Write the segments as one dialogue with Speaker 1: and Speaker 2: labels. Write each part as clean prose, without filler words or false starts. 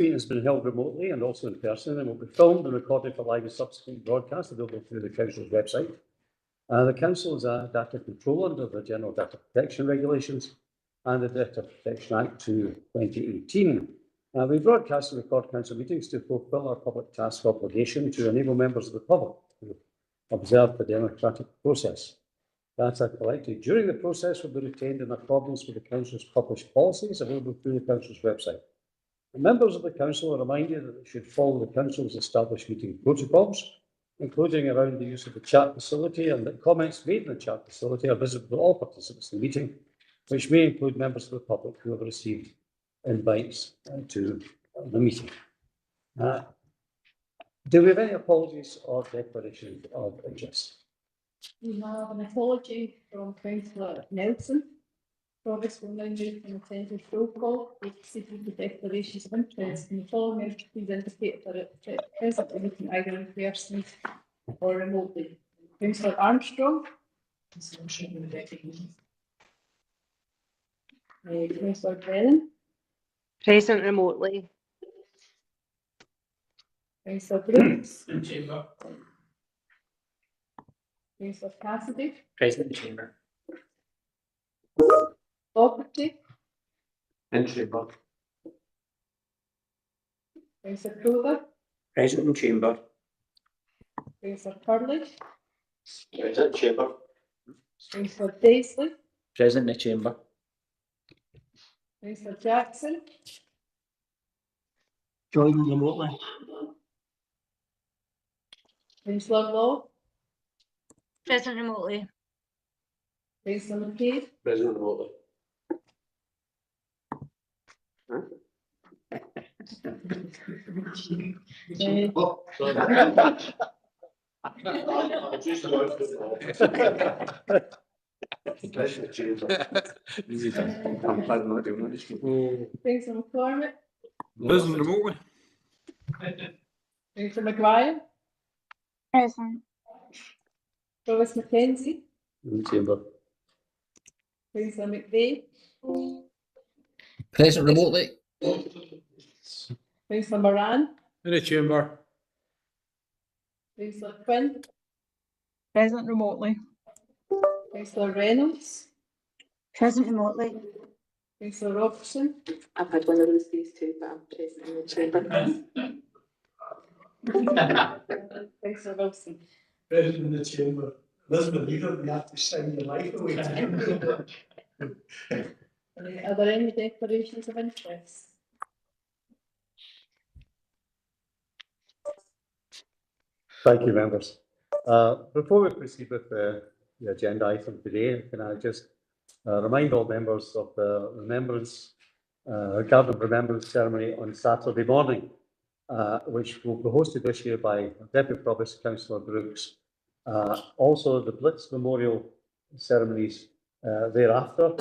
Speaker 1: meeting has been held remotely and also in person and will be filmed and recorded for live and subsequent broadcast available through the Council's website. The Council is a data control under the General Data Protection Regulations and the Data Protection Act 2018. We broadcast and record Council meetings to fulfil our public task obligation to enable members of the public to observe the democratic process. Data collected during the process will be retained in accordance with the Council's published policies available through the Council's website. The members of the Council are reminded that they should follow the Council's established meeting protocols, including around the use of the chat facility, and that comments made in the chat facility are visible to all participants in the meeting, which may include members of the public who have received invites to the meeting. Do we have any apologies or declarations of interest?
Speaker 2: We have an apology from Councillor Nelson. Promise will now move from attendance roll call to proceed with declarations of interest. And the following members please indicate that it present in meeting either in person or remotely. Councillor Armstrong. Councillor Brennan.
Speaker 3: Present remotely.
Speaker 2: Councillor Brooks.
Speaker 4: In chamber.
Speaker 2: Councillor Cassidy.
Speaker 4: Present in chamber.
Speaker 2: Doherty.
Speaker 4: In chamber.
Speaker 2: Councillor Crowther.
Speaker 4: Present in chamber.
Speaker 2: Councillor Curley.
Speaker 4: Present in chamber.
Speaker 2: Councillor Daisley.
Speaker 4: Present in the chamber.
Speaker 2: Councillor Jackson.
Speaker 4: Joining remotely.
Speaker 2: Councillor Law.
Speaker 3: Present remotely.
Speaker 2: Councillor McCabe.
Speaker 4: Present remotely. Oh, sorry.
Speaker 2: Councillor McCormick.
Speaker 4: Present remotely.
Speaker 2: Councillor McGuire.
Speaker 3: Present.
Speaker 2: Provost Mackenzie.
Speaker 1: In chamber.
Speaker 2: Councillor McVeigh.
Speaker 4: Present remotely.
Speaker 2: Councillor Moran.
Speaker 4: In the chamber.
Speaker 2: Councillor Quinn.
Speaker 3: Present remotely.
Speaker 2: Councillor Reynolds.
Speaker 3: Present remotely.
Speaker 2: Councillor Robertson.
Speaker 5: I've had one of those days too, but I'm present in the chamber.
Speaker 2: Councillor Wilson.
Speaker 4: Present in the chamber. Elizabeth, you don't have to sign your life away.
Speaker 2: Are there any declarations of interest?
Speaker 1: Thank you, members. Before we proceed with the agenda item today, can I just remind all members of the Garden of Remembrance ceremony on Saturday morning, which will be hosted this year by Deputy Provost Councillor Brooks. Also, the Blitz Memorial ceremonies thereafter,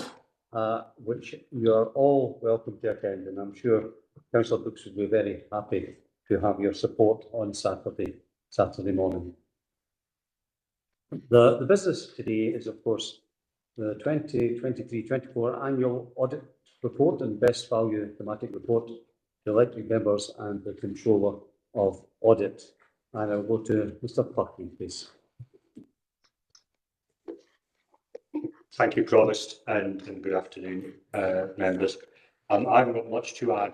Speaker 1: which you are all welcome to attend, and I'm sure Councillor Brooks would be very happy to have your support on Saturday morning. The business today is, of course, the 2023-24 annual audit report and best value thematic report to elected members and the Controller of Audit. And I'll go to Mr. Parkin, please.
Speaker 6: Thank you, Provost, and good afternoon, members. I haven't got much to add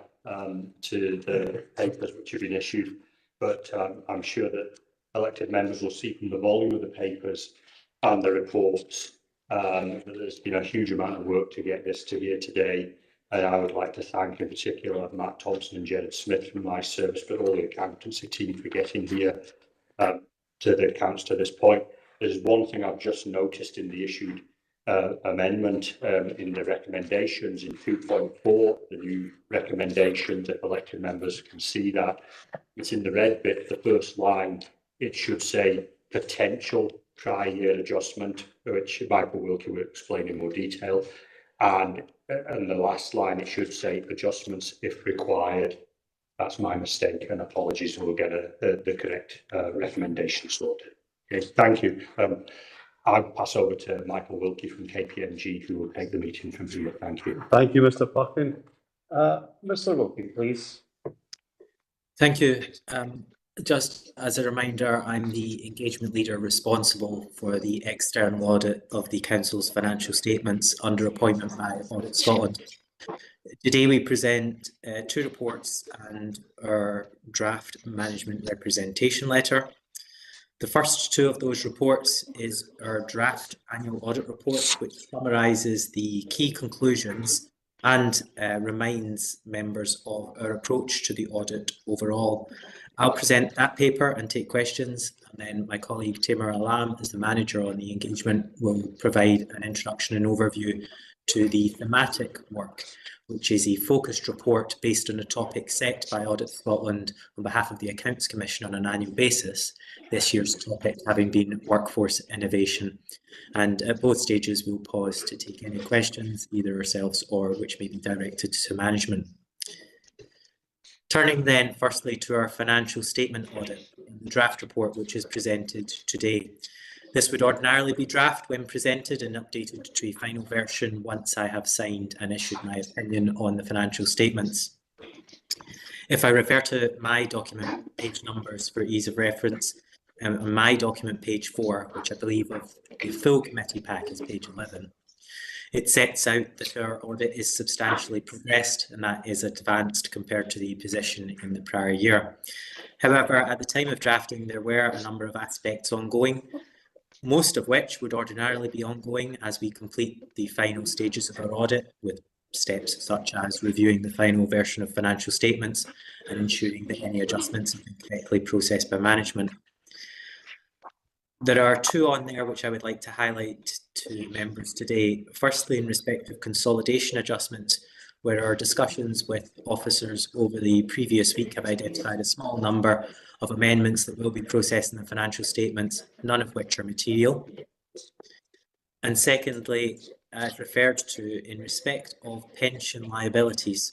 Speaker 6: to the papers which have been issued, but I'm sure that elected members will see from the volume of the papers and the reports that there's been a huge amount of work to get this to here today. And I would like to thank in particular Matt Thompson and Jared Smith from my service, but all the accountancy team for getting here to the accounts to this point. There's one thing I've just noticed in the issued amendment in the recommendations in 2.4, the new recommendations, if elected members can see that. It's in the red bit, the first line, it should say potential prior year adjustment, which Michael Wilkie will explain in more detail. And the last line, it should say adjustments if required. That's my mistake, and apologies, we'll get the correct recommendation sorted. Okay, thank you. I'll pass over to Michael Wilkie from KPMG, who will take the meeting from here. Thank you.
Speaker 1: Thank you, Mr. Parkin. Mr. Wilkie, please.
Speaker 7: Thank you. Just as a reminder, I'm the engagement leader responsible for the external audit of the Council's financial statements under appointment by Audit Scotland. Today we present 2 reports and our draft management representation letter. The first 2 of those reports is our draft annual audit report, which summarises the key conclusions and reminds members of our approach to the audit overall. I'll present that paper and take questions, and then my colleague Tamer Alam, as the manager on the engagement, will provide an introduction and overview to the thematic work, which is a focused report based on a topic set by Audit Scotland on behalf of the Accounts Commission on an annual basis, this year's topic having been workforce innovation. And at both stages, we'll pause to take any questions, either ourselves or which may be directed to management. Turning then firstly to our financial statement audit, the draft report which is presented today. This would ordinarily be draft when presented and updated to a final version once I have signed and issued my opinion on the financial statements. If I refer to my document page numbers for ease of reference, my document page 4, which I believe of the full committee pack is page 11, it sets out that our audit is substantially progressed and that is advanced compared to the position in the prior year. However, at the time of drafting, there were a number of aspects ongoing, most of which would ordinarily be ongoing as we complete the final stages of our audit, with steps such as reviewing the final version of financial statements and ensuring that any adjustments have been correctly processed by management. There are 2 on there which I would like to highlight to members today. Firstly, in respect of consolidation adjustments, where our discussions with officers over the previous week have identified a small number of amendments that will be processed in the financial statements, none of which are material. And secondly, as referred to in respect of pension liabilities.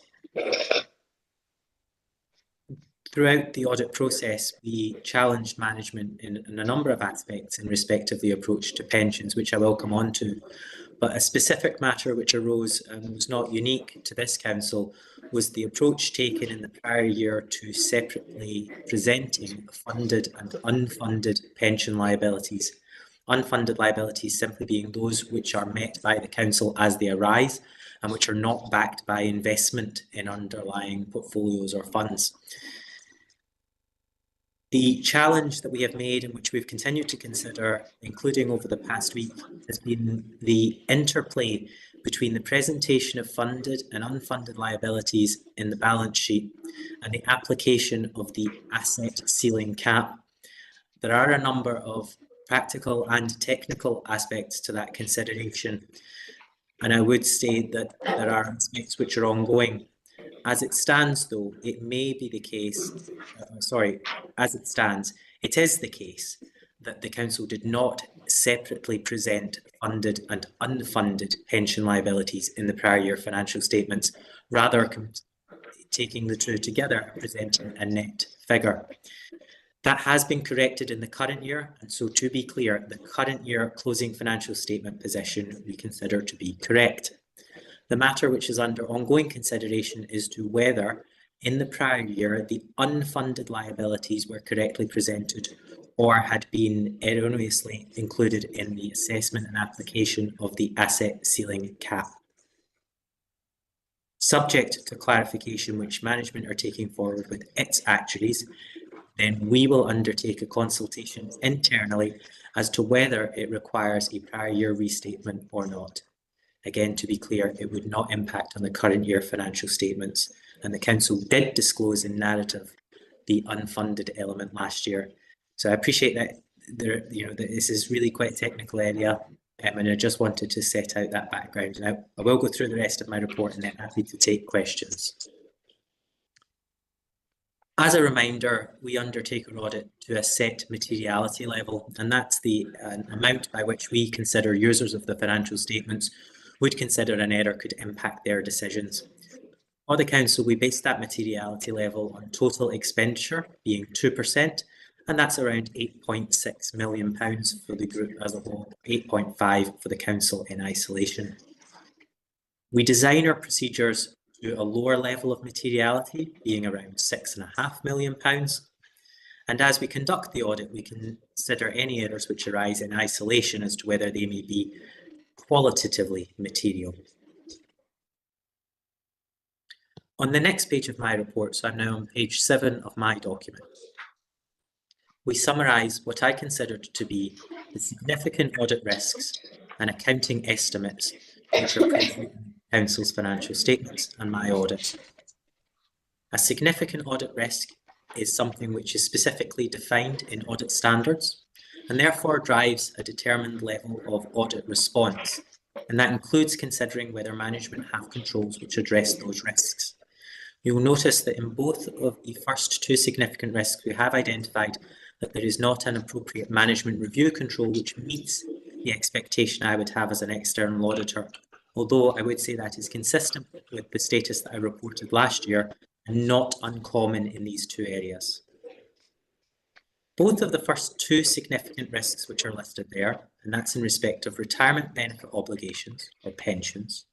Speaker 7: Throughout the audit process, we challenged management in a number of aspects in respect of the approach to pensions, which I will come on to. But a specific matter which arose and was not unique to this council was the approach taken in the prior year to separately presenting funded and unfunded pension liabilities. Unfunded liabilities simply being those which are met by the council as they arise and which are not backed by investment in underlying portfolios or funds. The challenge that we have made and which we've continued to consider, including over the past week, has been the interplay between the presentation of funded and unfunded liabilities in the balance sheet and the application of the asset ceiling cap. There are a number of practical and technical aspects to that consideration, and I would say that there are aspects which are ongoing. As it stands, though, it may be the case, it is the case that the council did not separately present funded and unfunded pension liabilities in the prior year financial statements, rather taking the 2 together and presenting a net figure. That has been corrected in the current year, and so to be clear, the current year closing financial statement position we consider to be correct. The matter which is under ongoing consideration is to whether, in the prior year, the unfunded liabilities were correctly presented or had been erroneously included in the assessment and application of the asset ceiling cap. Subject to clarification which management are taking forward with its actuaries, then we will undertake a consultation internally as to whether it requires a prior year restatement or not. Again, to be clear, it would not impact on the current year financial statements, and the council did disclose in narrative the unfunded element last year. So I appreciate that that this is really quite a technical area, and I just wanted to set out that background. And I will go through the rest of my report and then happy to take questions. As a reminder, we undertake an audit to a set materiality level, and that's the amount by which we consider users of the financial statements would consider an error could impact their decisions. For the council, we base that materiality level on total expenditure being 2%, and that's around £8.6 million for the group as a whole, 8.5 for the council in isolation. We design our procedures to a lower level of materiality, being around £6.5 million. And as we conduct the audit, we consider any errors which arise in isolation as to whether they may be qualitatively material. On the next page of my report, so I'm now on page 7 of my document, we summarise what I considered to be the significant audit risks and accounting estimates which are present in the Council's financial statements and my audit. A significant audit risk is something which is specifically defined in audit standards and therefore drives a determined level of audit response, and that includes considering whether management have controls which address those risks. You will notice that in both of the first 2 significant risks, we have identified that there is not an appropriate management review control which meets the expectation I would have as an external auditor, although I would say that is consistent with the status that I reported last year and not uncommon in these 2 areas. Both of the first 2 significant risks which are listed there, and that's in respect of retirement benefit obligations or pensions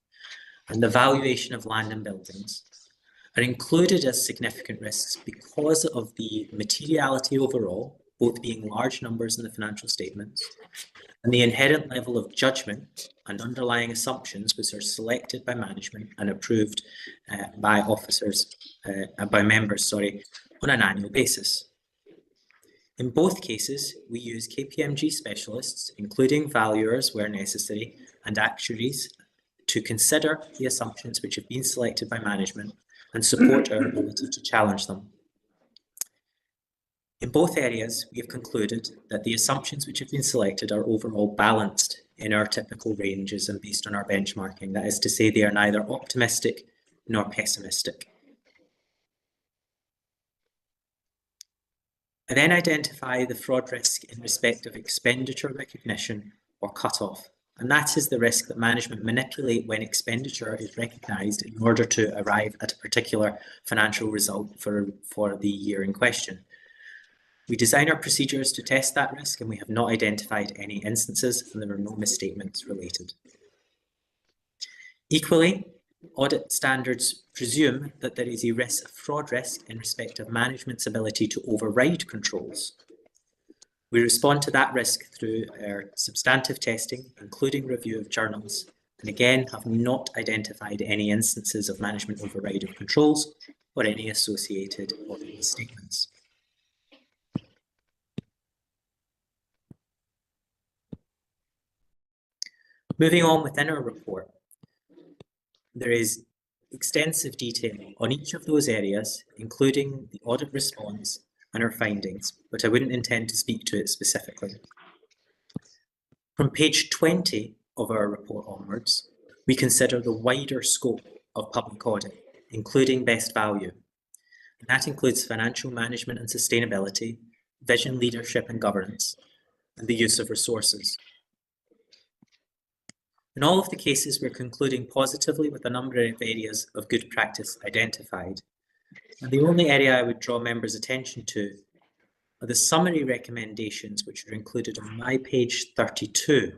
Speaker 7: and the valuation of land and buildings, are included as significant risks because of the materiality overall, both being large numbers in the financial statements, and the inherent level of judgment and underlying assumptions which are selected by management and approved by members on an annual basis. In both cases, we use KPMG specialists, including valuers where necessary, and actuaries to consider the assumptions which have been selected by management and support our ability to challenge them. In both areas, we have concluded that the assumptions which have been selected are overall balanced in our typical ranges and based on our benchmarking. That is to say, they are neither optimistic nor pessimistic. I then identify the fraud risk in respect of expenditure recognition or cut-off, and that is the risk that management manipulate when expenditure is recognised in order to arrive at a particular financial result for the year in question. We design our procedures to test that risk, and we have not identified any instances, and there are no misstatements related. Equally, audit standards presume that there is a fraud risk in respect of management's ability to override controls. We respond to that risk through our substantive testing, including review of journals, and again have not identified any instances of management override of controls or any associated audit misstatements. Moving on within our report, there is extensive detail on each of those areas, including the audit response and our findings, but I wouldn't intend to speak to it specifically. From page 20 of our report onwards, we consider the wider scope of public audit, including best value. And that includes financial management and sustainability, vision, leadership and governance, and the use of resources. In all of the cases, we're concluding positively with a number of areas of good practice identified. And the only area I would draw members' attention to are the summary recommendations which are included on my page 32.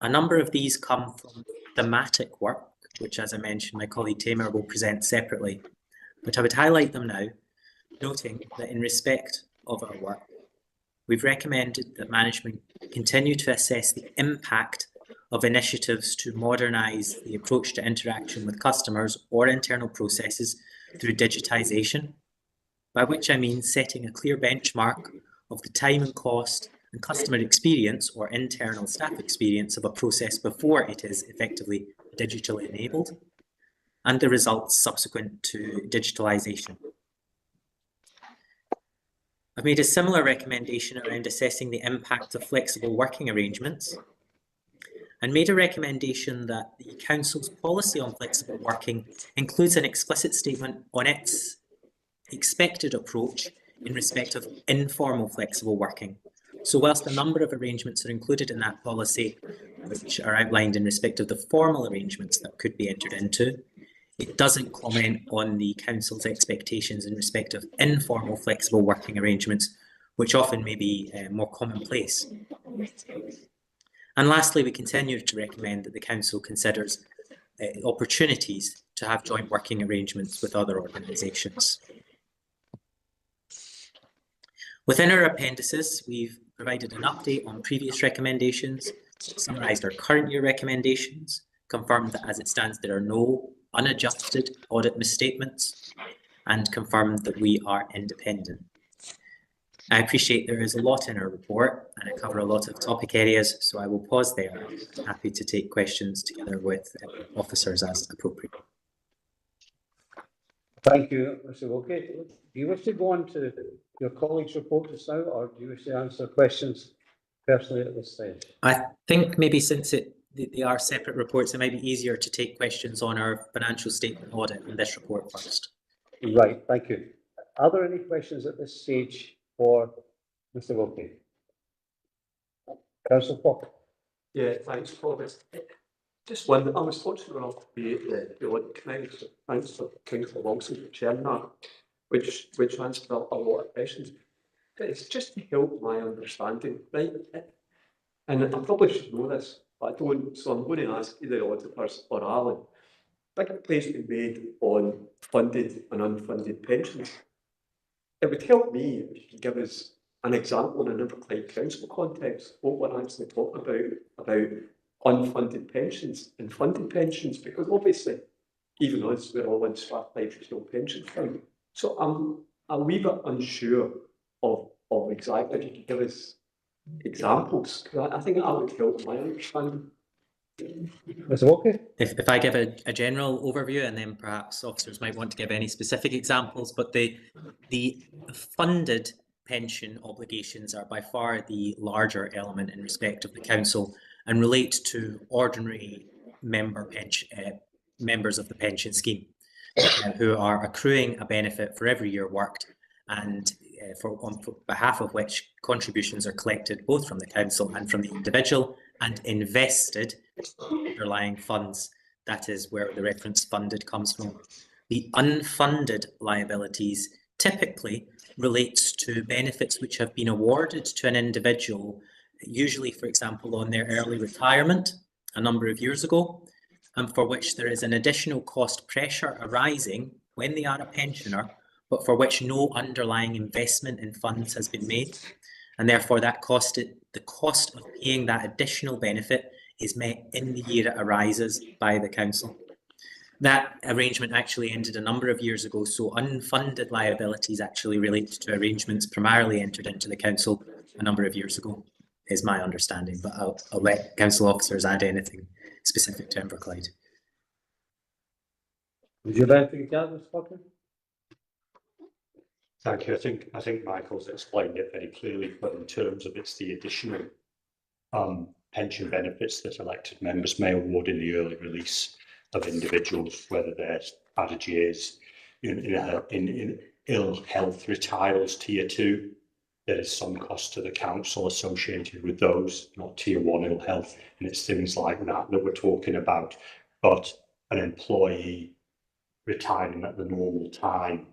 Speaker 7: A number of these come from thematic work, which, as I mentioned, my colleague Tamer will present separately, but I would highlight them now, noting that in respect of our work, we've recommended that management continue to assess the impact of initiatives to modernise the approach to interaction with customers or internal processes through digitisation, by which I mean setting a clear benchmark of the time and cost and customer experience or internal staff experience of a process before it is effectively digitally enabled, and the results subsequent to digitalisation. I've made a similar recommendation around assessing the impact of flexible working arrangements, and made a recommendation that the Council's policy on flexible working includes an explicit statement on its expected approach in respect of informal flexible working. So whilst a number of arrangements are included in that policy, which are outlined in respect of the formal arrangements that could be entered into, it doesn't comment on the Council's expectations in respect of informal flexible working arrangements, which often may be more commonplace. And lastly, we continue to recommend that the Council considers opportunities to have joint working arrangements with other organisations. Within our appendices, we've provided an update on previous recommendations, summarised our current year recommendations, confirmed that as it stands there are no unadjusted audit misstatements, and confirmed that we are independent. I appreciate there is a lot in our report and I cover a lot of topic areas, so I will pause there. I'm happy to take questions together with officers as appropriate.
Speaker 1: Thank you, Mr. Wilkie. Do you wish to go on to your colleagues' report just now, or do you wish to answer questions personally at this stage?
Speaker 7: I think maybe since they are separate reports, it might be easier to take questions on our financial statement audit and this report first.
Speaker 1: Right, thank you. Are there any questions at this stage for Mr. Wilkie? Councillor Falk.
Speaker 4: Yeah, thanks, Paul. Just one, I was fortunate enough to be at the audit committee, so thanks for Councillor Wilson for sharing that, which answered a lot of questions. But it's just to help my understanding, right? And I probably should know this, but I don't, so I'm going to ask either auditors or Alan. Big place to be made on funded and unfunded pensions. It would help me if you could give us an example in an Inverclyde Council context, what we're actually talking about unfunded pensions and funded pensions, because obviously, even us, we're all in Strathclyde Regional Pension Fund. So I'm a wee bit unsure of exactly, if you could give us examples, because I think that would help my understanding.
Speaker 1: Mr. Wilkie?
Speaker 7: If I give a general overview, and then perhaps officers might want to give any specific examples, but the funded pension obligations are by far the larger element in respect of the council and relate to ordinary members of the pension scheme who are accruing a benefit for every year worked, and on behalf of which contributions are collected both from the council and from the individual and invested underlying funds. That is where the reference funded comes from. The unfunded liabilities typically relates to benefits which have been awarded to an individual, usually, for example, on their early retirement a number of years ago, and for which there is an additional cost pressure arising when they are a pensioner, but for which no underlying investment in funds has been made. And therefore the cost of paying that additional benefit is met in the year it arises by the council. That arrangement actually ended a number of years ago, so unfunded liabilities actually relate to arrangements primarily entered into the council a number of years ago, is my understanding, but I'll let council officers add anything specific to Inverclyde.
Speaker 1: Would you like to add, Mr. Falk?
Speaker 6: Thank you. I think Michael's explained it very clearly, but in terms of it's the additional pension benefits that elected members may award in the early release of individuals, whether they're added years in ill health retirees tier 2. There is some cost to the council associated with those, not tier 1 ill health, and it's things like that we're talking about. But an employee retiring at the normal time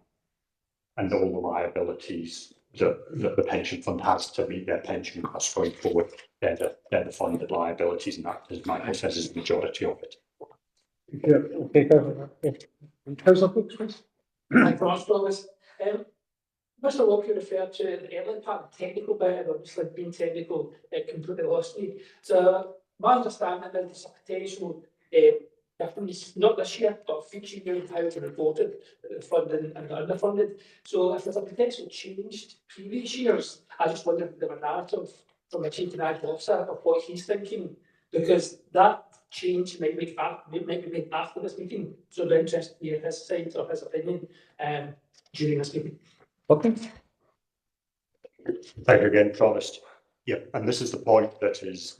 Speaker 6: and all the liabilities that the pension fund has to meet their pension costs going forward, they're the funded liabilities, and that, as Michael says, is the majority of it.
Speaker 1: Okay, perfect. Councillor Brooks, please.
Speaker 8: Thank you, Mr. Mr. Wilkie referred to the early part, the technical bit, and obviously being technical, it completely lost me. So my understanding is there's a potential difference, not this year, but future years, how it's reported, funded and underfunded. So if there's a potential change to previous years, I just wonder if there were a narrative from a chief financial officer of what he's thinking, because that change might be made after this meeting. So I'm interested to hear his side or his opinion during this meeting.
Speaker 1: Okay.
Speaker 6: Thank you again, Provost. Yeah, and this is the point that is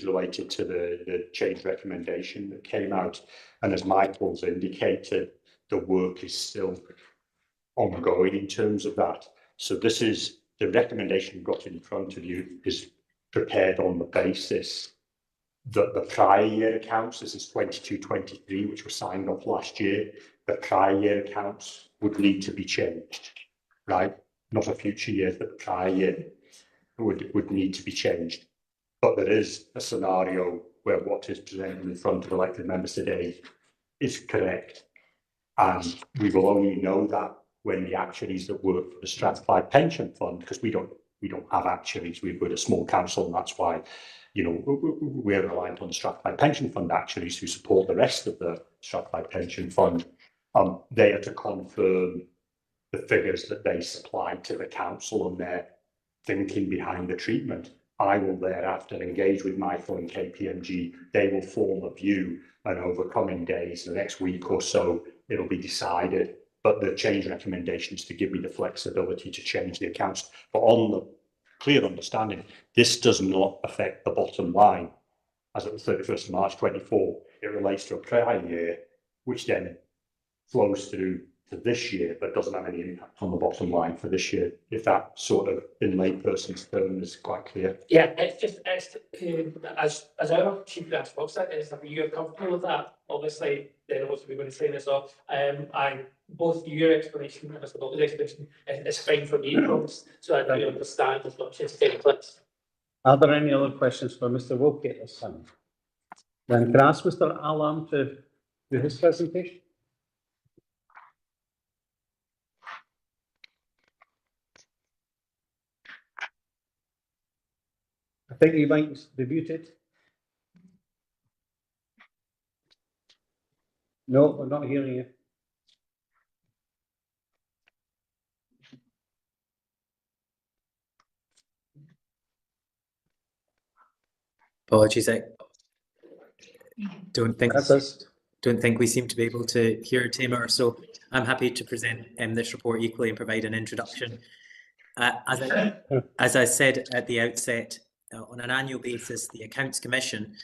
Speaker 6: related to the change recommendation that came out. And as Michael's indicated, the work is still ongoing in terms of that. So this is the recommendation you've got in front of you is prepared on the basis that the prior year accounts, this is 22-23, which was signed off last year, the prior year accounts would need to be changed, right? Not a future year, but the prior year would need to be changed. But there is a scenario where what is presented in front of elected members today is correct. And we will only know that when the actuaries that work for the stratified pension fund, because we don't have actuaries, we're a small council, and that's why, you know, we're reliant on the stratified pension fund actuaries who support the rest of the stratified pension fund. They are to confirm the figures that they supply to the council and their thinking behind the treatment. I will thereafter engage with Michael and KPMG. They will form a view, and over coming days, the next week or so, it'll be decided. But the change recommendation is to give me the flexibility to change the accounts. But on the clear understanding, this does not affect the bottom line. As of the 31st of March 24, it relates to a prior year, which then flows through to this year, but doesn't have any impact on the bottom line for this year. If that sort of, in layperson's terms, is quite clear.
Speaker 8: Yeah, it's just, as our chief financial officer, is that you're comfortable with that? Obviously, then also we're going to say this off. Both your explanation and Mr. Bolton's explanation is fine for me, so I do understand as much as complex.
Speaker 1: Are there any other questions for Mr. Wilkie at this time? Then can I ask Mr. Alam to do his presentation? I think you might be muted. No, we're not hearing you.
Speaker 7: Apologies, I don't think
Speaker 1: That's
Speaker 7: we seem to be able to hear Tamer, so I'm happy to present this report equally and provide an introduction. As I said at the outset, on an annual basis, the Accounts Commission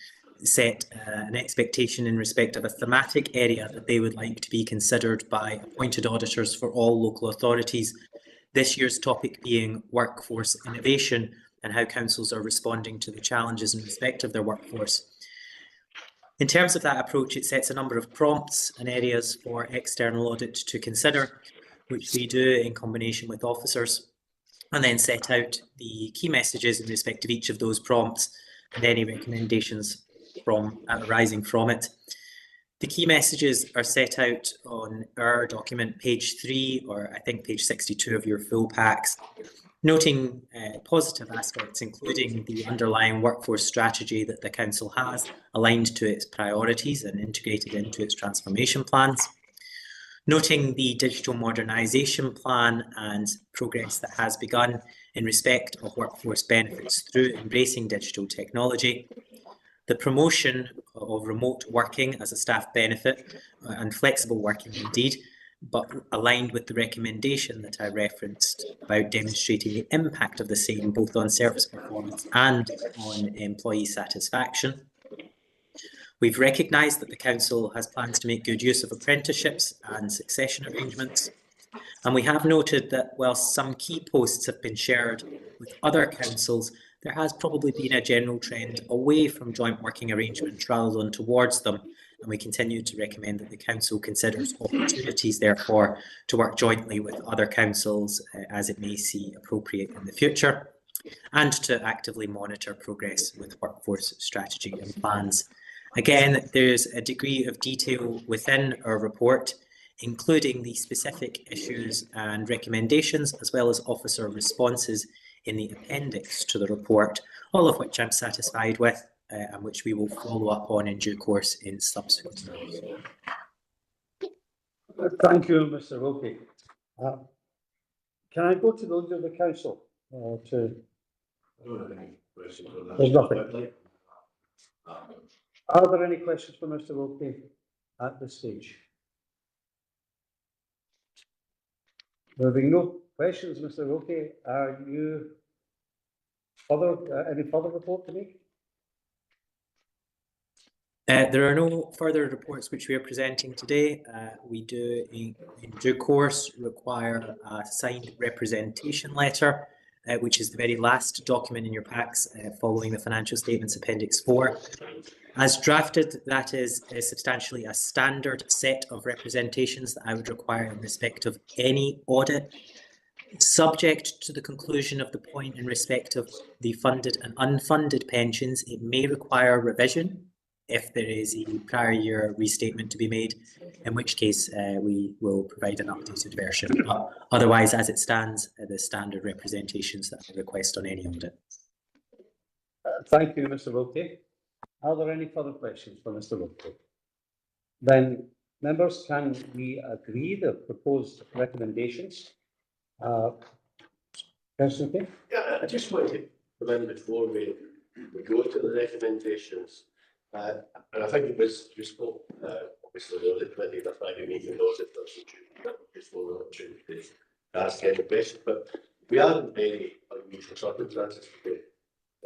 Speaker 7: set an expectation in respect of a thematic area that they would like to be considered by appointed auditors for all local authorities. This year's topic being workforce innovation and how councils are responding to the challenges in respect of their workforce. In terms of that approach, it sets a number of prompts and areas for external audit to consider, which we do in combination with officers, and then set out the key messages in respect of each of those prompts and any recommendations arising from it. The key messages are set out on our document, page 3, or I think page 62 of your full packs, noting positive aspects, including the underlying workforce strategy that the council has, aligned to its priorities and integrated into its transformation plans. Noting the digital modernisation plan and progress that has begun in respect of workforce benefits through embracing digital technology. The promotion of remote working as a staff benefit and flexible working indeed, but aligned with the recommendation that I referenced about demonstrating the impact of the same both on service performance and on employee satisfaction. We've recognised that the council has plans to make good use of apprenticeships and succession arrangements, and we have noted that whilst some key posts have been shared with other councils, there has probably been a general trend away from joint working arrangements rather than towards them, and we continue to recommend that the council considers opportunities, therefore, to work jointly with other councils as it may see appropriate in the future, and to actively monitor progress with workforce strategy and plans. Again, there's a degree of detail within our report, including the specific issues and recommendations, as well as officer responses in the appendix to the report, all of which I'm satisfied with and which we will follow up on in due course in subsequent months.
Speaker 1: Thank you, Mr. Wilkie. Can I go to the leader of the council? There's nothing. Are there any questions for Mr. Wilkie at this stage? There being no questions, Mr. Wilkie, are you any further report to make?
Speaker 7: There are no further reports which we are presenting today. We do, in due course, require a signed representation letter, which is the very last document in your packs following the financial statements appendix 4. As drafted, that is substantially a standard set of representations that I would require in respect of any audit. Subject to the conclusion of the point in respect of the funded and unfunded pensions, it may require revision if there is a prior year restatement to be made, in which case we will provide an updated version. But otherwise, as it stands, the standard representations that I request on any audit.
Speaker 1: Thank you, Mr. Wilkie. Are there any further questions for Mr. Wilkie? Then, members, can we agree the proposed recommendations? Councillor King?
Speaker 9: Yeah, I just want to come in before we go to the recommendations. And I think it was useful, obviously, the audit committee, the Friday meeting auditors, useful opportunity to ask any questions. But we are in very unusual circumstances today.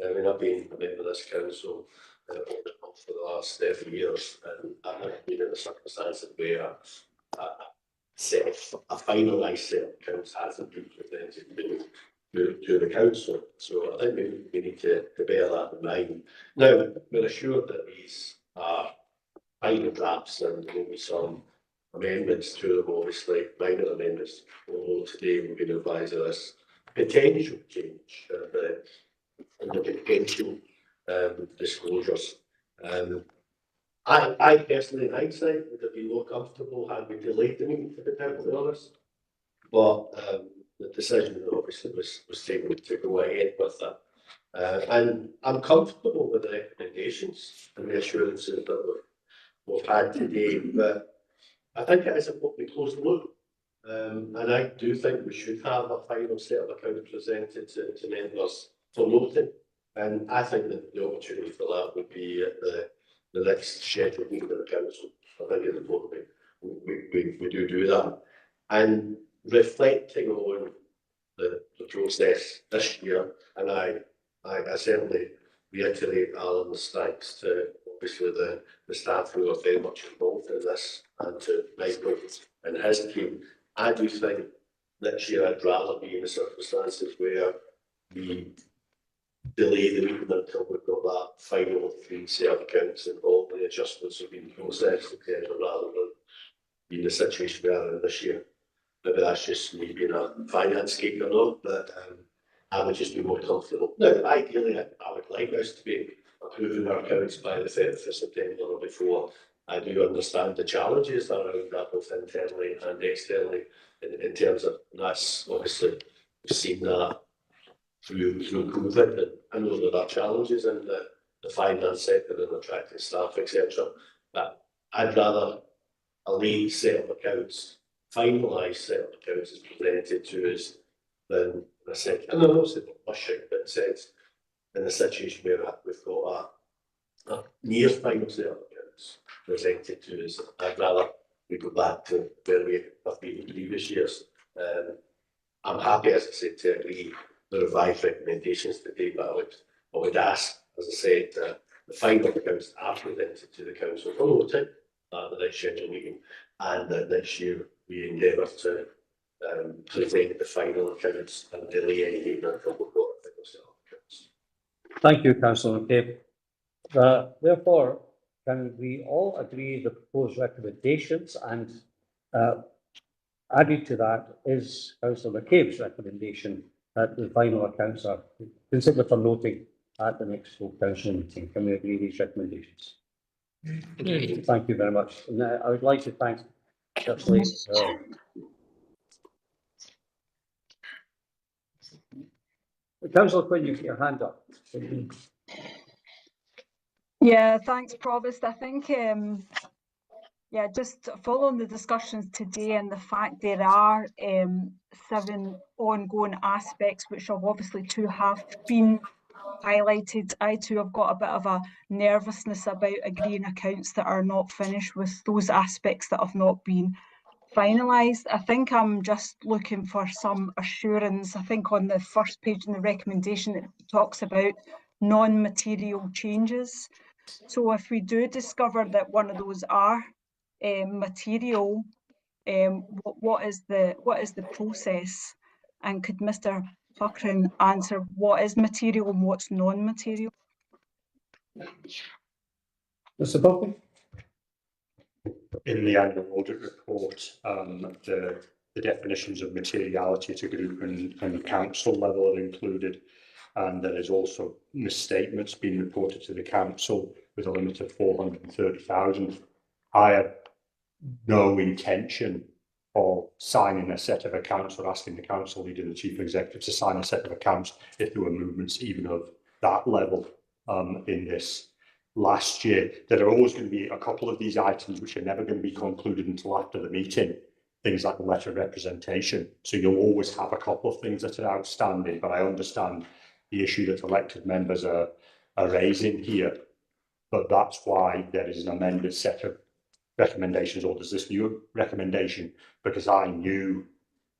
Speaker 9: I mean, I've been a member of this council for the last 30 years, and I've never been in a circumstances where a finalised set of accounts hasn't been presented to the council. So I think we need to bear that in mind. Now, we're assured that these are final drafts and there will be some amendments to them, obviously, minor amendments. Although today we've been advised of this potential change and the potential disclosures. I personally, in hindsight, would have been more comfortable had we delayed the meeting, to be perfectly honest. But the decision obviously was taken to go ahead with that. And I'm comfortable with the recommendations and the assurances that we've had today, but I think it is a what we close the loop. And I do think we should have a final set of accounts presented to members for noting. And I think that the opportunity for that would be at the next scheduled meeting of the council. I think it's important we do that. And reflecting on the process this year, and I certainly reiterate Alan's thanks to obviously the staff who are very much involved in this, and to Michael and his team. I do think next year I'd rather be in the circumstances where we delay the meeting until we've got that final 3 set of accounts and all the adjustments have been processed, etc., rather than be in the situation we are in this year. Maybe that's just me being a finance geek or not, but I would just be more comfortable. Now, ideally, I would like us to be approving our accounts by the 30th of September or before. I do understand the challenges around that, both internally and externally, in terms of that's obviously we've seen that through COVID, and I know there are challenges in the finance sector and attracting staff, etc. But I'd rather a late set of accounts, finalised set of accounts is presented to us than a second. And I'm not saying rushing, but in a sense, in a situation where we've got a near final set of accounts presented to us, I'd rather we go back to where we have been in previous years. I'm happy, as I said, to agree the revised recommendations today, but I would ask, as I said, the final accounts are presented to the council for noting at the next scheduled meeting, and that next year we endeavour to present the final accounts and delay any meeting until we've got a final set of accounts.
Speaker 1: Thank you, Councillor McCabe. Therefore, can we all agree the proposed recommendations, and added to that is Councillor McCabe's recommendation that the final accounts are considered for noting at the next full council meeting. Can we agree these recommendations? Thank you very much. And I would like to thank Councillor Councillor Quinn, you've got your hand up.
Speaker 3: Yeah, thanks, Provost. I think, yeah, just following the discussions today and the fact there are 7 ongoing aspects, which have obviously 2 have been highlighted. I too have got a bit of a nervousness about agreeing accounts that are not finished with those aspects that have not been finalised. I think I'm just looking for some assurance. I think on the first page in the recommendation it talks about non-material changes. So if we do discover that one of those are material, what is the process? And could Mr. Puckrin answer what is material and what's non-material?
Speaker 1: Mr. Puckrin?
Speaker 6: In the annual audit report, the definitions of materiality to group and council level are included. and there is also misstatements being reported to the council with a limit of 430,000. I have no intention of signing a set of accounts or asking the council leader and the chief executive to sign a set of accounts if there were movements even of that level in this. Last year, there are always going to be a couple of these items which are never going to be concluded until after the meeting, things like the letter of representation. So you'll always have a couple of things that are outstanding, but I understand the issue that elected members are raising here. But that's why there is an amended set of recommendations, or there's this new recommendation, because I knew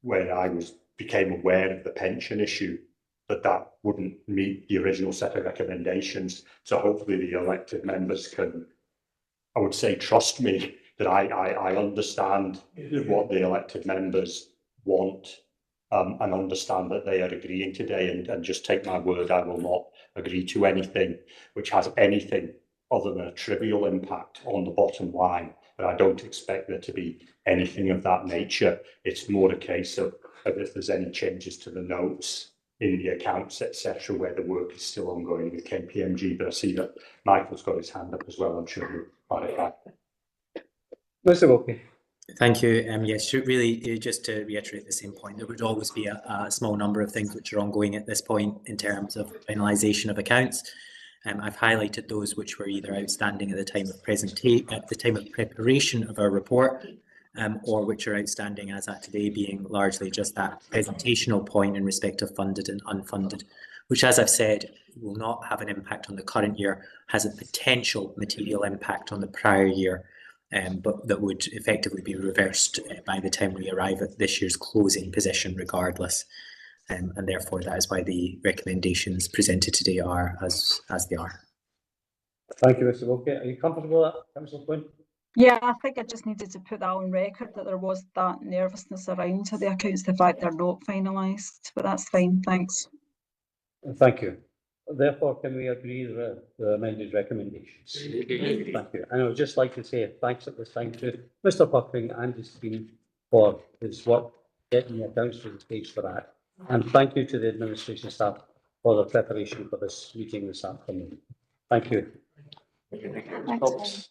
Speaker 6: when I became aware of the pension issue that wouldn't meet the original set of recommendations. So hopefully the elected members can, I would say, trust me that I understand what the elected members want and understand that they are agreeing today, and just take my word, I will not agree to anything which has anything other than a trivial impact on the bottom line. But I don't expect there to be anything of that nature. It's more a case of if there's any changes to the notes in the accounts, etc., where the work is still ongoing with KPMG. But I see that Michael's got his hand up as well. I'm sure he'll clarify.
Speaker 1: Mr. Wilkie.
Speaker 7: Thank you. Yes, really, just to reiterate the same point, there would always be a small number of things which are ongoing at this point in terms of finalisation of accounts. I've highlighted those which were either outstanding at the time of preparation of our report, or which are outstanding as at today, being largely just that presentational point in respect of funded and unfunded, which, as I've said, will not have an impact on the current year, has a potential material impact on the prior year, but that would effectively be reversed by the time we arrive at this year's closing position regardless. And therefore that is why the recommendations presented today are as they are.
Speaker 1: Thank you, Mr. Wilkie. Are you comfortable with that, Councillor Quinn?
Speaker 3: Yeah, I think I just needed to put that on record, that there was that nervousness around the accounts, the fact they're not finalised, but that's fine, thanks.
Speaker 1: Thank you. Therefore, can we agree with the amended recommendations? Thank you. And I would just like to say thanks at this time to Mr. Puckering and his team for his work getting the accounts to the stage for that. And thank you to the administration staff for the preparation for this meeting this afternoon. Thank you.
Speaker 3: Thanks.